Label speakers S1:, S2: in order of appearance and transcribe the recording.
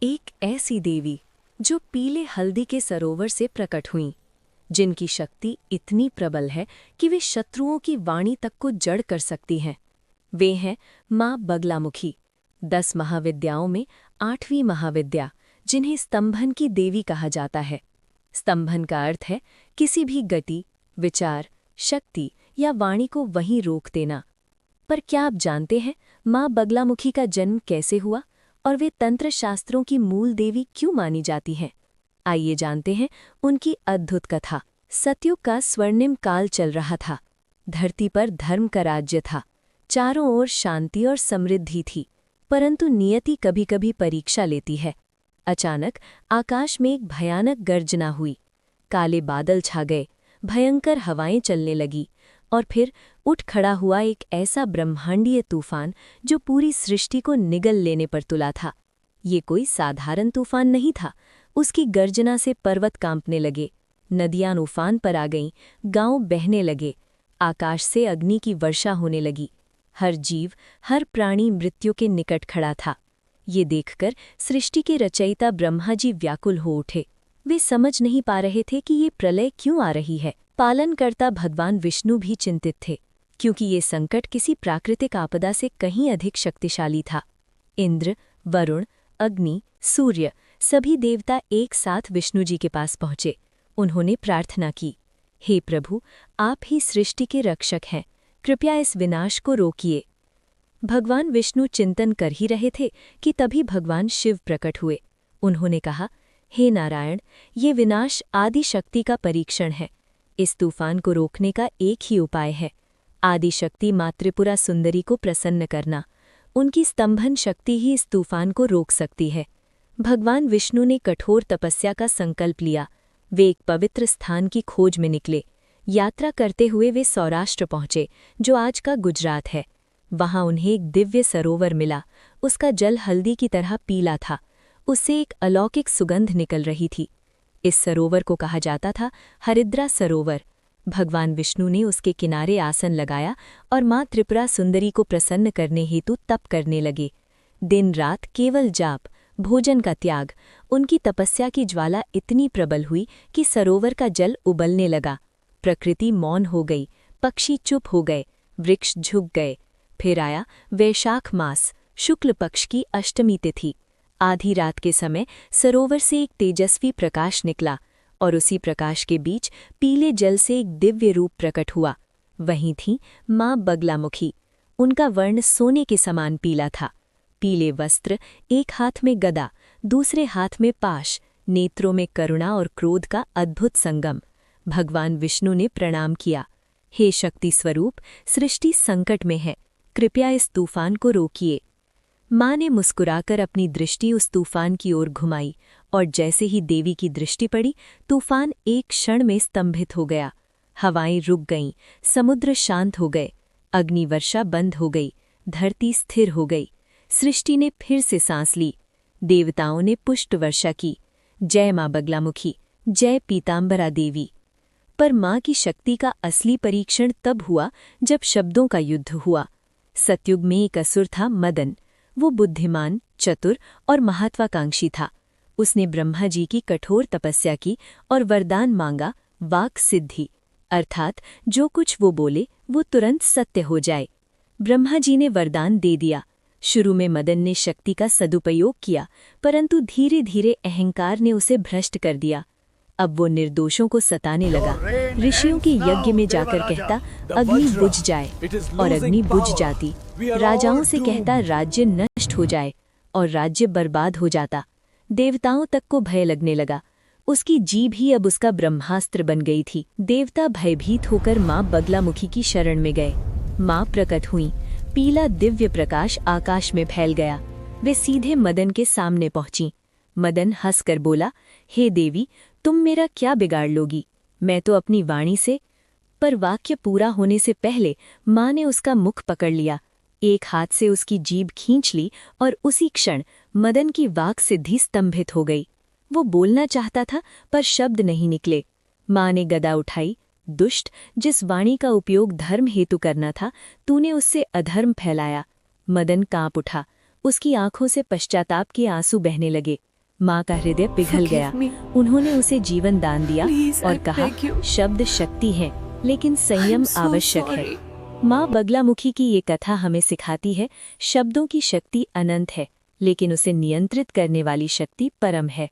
S1: एक ऐसी देवी जो पीले हल्दी के सरोवर से प्रकट हुईं, जिनकी शक्ति इतनी प्रबल है कि वे शत्रुओं की वाणी तक को जड़ कर सकती हैं। वे हैं माँ बगलामुखी, 10 महाविद्याओं में 8वीं महाविद्या, जिन्हें स्तंभन की देवी कहा जाता है। स्तंभन का अर्थ है किसी भी गति, विचार, शक्ति या वाणी को वहीं रोक देना। पर क्या आप जानते हैं माँ बगलामुखी का जन्म कैसे हुआ और वे तंत्र शास्त्रों की मूल देवी क्यों मानी जाती हैं? आइए जानते हैं उनकी अद्भुत कथा। सतयुग का स्वर्णिम काल चल रहा था। धरती पर धर्म का राज्य था। चारों ओर शांति और समृद्धि थी, परंतु नियति कभी-कभी परीक्षा लेती है। अचानक आकाश में एक भयानक गर्जना हुई। काले बादल छा गए, भयंकर हवाएं चलने लगी और फिर उठ खड़ा हुआ एक ऐसा ब्रह्मांडीय तूफान जो पूरी सृष्टि को निगल लेने पर तुला था। ये कोई साधारण तूफान नहीं था। उसकी गर्जना से पर्वत कांपने लगे, नदियां उफान पर आ गईं, गांव बहने लगे, आकाश से अग्नि की वर्षा होने लगी। हर जीव, हर प्राणी मृत्यु के निकट खड़ा था। ये देखकर सृष्टि के रचयिता ब्रह्मा जी व्याकुल हो उठे। वे समझ नहीं पा रहे थे कि ये प्रलय क्यों आ रही है। पालनकर्ता भगवान विष्णु भी चिंतित थे, क्योंकि ये संकट किसी प्राकृतिक आपदा से कहीं अधिक शक्तिशाली था। इंद्र, वरुण, अग्नि, सूर्य सभी देवता एक साथ विष्णु जी के पास पहुंचे। उन्होंने प्रार्थना की, हे प्रभु, आप ही सृष्टि के रक्षक हैं, कृपया इस विनाश को रोकिए। भगवान विष्णु चिंतन कर ही रहे थे कि तभी भगवान शिव प्रकट हुए। उन्होंने कहा, हे नारायण, ये विनाश आदि शक्ति का परीक्षण है। इस तूफान को रोकने का एक ही उपाय है, आदि शक्ति माँ त्रिपुरा सुंदरी को प्रसन्न करना। उनकी स्तंभन शक्ति ही इस तूफान को रोक सकती है। भगवान विष्णु ने कठोर तपस्या का संकल्प लिया। वे एक पवित्र स्थान की खोज में निकले। यात्रा करते हुए वे सौराष्ट्र पहुंचे, जो आज का गुजरात है। वहां उन्हें एक दिव्य सरोवर मिला। उसका जल हल्दी की तरह पीला था। उससे एक अलौकिक सुगंध निकल रही थी। इस सरोवर को कहा जाता था हरिद्रा सरोवर। भगवान विष्णु ने उसके किनारे आसन लगाया और माँ त्रिपुरा सुंदरी को प्रसन्न करने हेतु तप करने लगे। दिन रात केवल जाप, भोजन का त्याग। उनकी तपस्या की ज्वाला इतनी प्रबल हुई कि सरोवर का जल उबलने लगा। प्रकृति मौन हो गई, पक्षी चुप हो गए, वृक्ष झुक गए। फिर आया वैशाख मास, शुक्ल पक्ष की अष्टमी तिथि। आधी रात के समय सरोवर से एक तेजस्वी प्रकाश निकला और उसी प्रकाश के बीच पीले जल से एक दिव्य रूप प्रकट हुआ। वहीं थी माँ बगलामुखी। उनका वर्ण सोने के समान पीला था। पीले वस्त्र, एक हाथ में गदा, दूसरे हाथ में पाश, नेत्रों में करुणा और क्रोध का अद्भुत संगम। भगवान विष्णु ने प्रणाम किया, हे शक्ति स्वरूप, सृष्टि संकट में है, कृपया इस तूफान को रोकिए। माँ ने मुस्कुराकर अपनी दृष्टि उस तूफान की ओर घुमाई और जैसे ही देवी की दृष्टि पड़ी, तूफान एक क्षण में स्तंभित हो गया। हवाएं रुक गईं, समुद्र शांत हो गए, अग्निवर्षा बंद हो गई, धरती स्थिर हो गई। सृष्टि ने फिर से सांस ली। देवताओं ने पुष्ट वर्षा की, जय माँ बगलामुखी, जय पीताम्बरा देवी। पर माँ की शक्ति का असली परीक्षण तब हुआ जब शब्दों का युद्ध हुआ। सतयुग में एक असुर था मदन। वो बुद्धिमान, चतुर और महत्वाकांक्षी था। उसने ब्रह्मा जी की कठोर तपस्या की और वरदान मांगा, वाक सिद्धि, अर्थात जो कुछ वो बोले वो तुरंत सत्य हो जाए। ब्रह्मा जी ने वरदान दे दिया। शुरू में मदन ने शक्ति का सदुपयोग किया, परंतु धीरे धीरे अहंकार ने उसे भ्रष्ट कर दिया। अब वो निर्दोषों को सताने लगा। ऋषियों के यज्ञ में जाकर कहता, अग्नि बुझ जाए, और अग्नि बुझ जाती। राजाओं से कहता, राज्य नष्ट हो जाए, और राज्य बर्बाद हो जाता। देवताओं तक को भय लगने लगा। उसकी जीभ ही अब उसका ब्रह्मास्त्र बन गई थी। देवता भयभीत होकर माँ बगलामुखी की शरण में गए। माँ प्रकट हुई। पीला दिव्य प्रकाश आकाश में फैल गया। वे सीधे मदन के सामने पहुंची। मदन हंसकर बोला, हे देवी, तुम मेरा क्या बिगाड़ लोगी? मैं तो अपनी वाणी से। पर वाक्य पूरा होने से पहले माँ ने उसका मुख पकड़ लिया, एक हाथ से उसकी जीभ खींच ली और उसी क्षण मदन की वाक सिद्धि स्तंभित हो गई। वो बोलना चाहता था पर शब्द नहीं निकले। माँ ने गदा उठाई, दुष्ट, जिस वाणी का उपयोग धर्म हेतु करना था, तूने उससे अधर्म फैलाया। मदन कांप उठा। उसकी आंखों से पश्चाताप के आंसू बहने लगे। माँ का हृदय पिघल गया। उन्होंने उसे जीवन दान दिया और कहा, शब्द शक्ति है, लेकिन संयम आवश्यक है। माँ बगलामुखी की ये कथा हमें सिखाती है, शब्दों की शक्ति अनंत है, लेकिन उसे नियंत्रित करने वाली शक्ति परम है।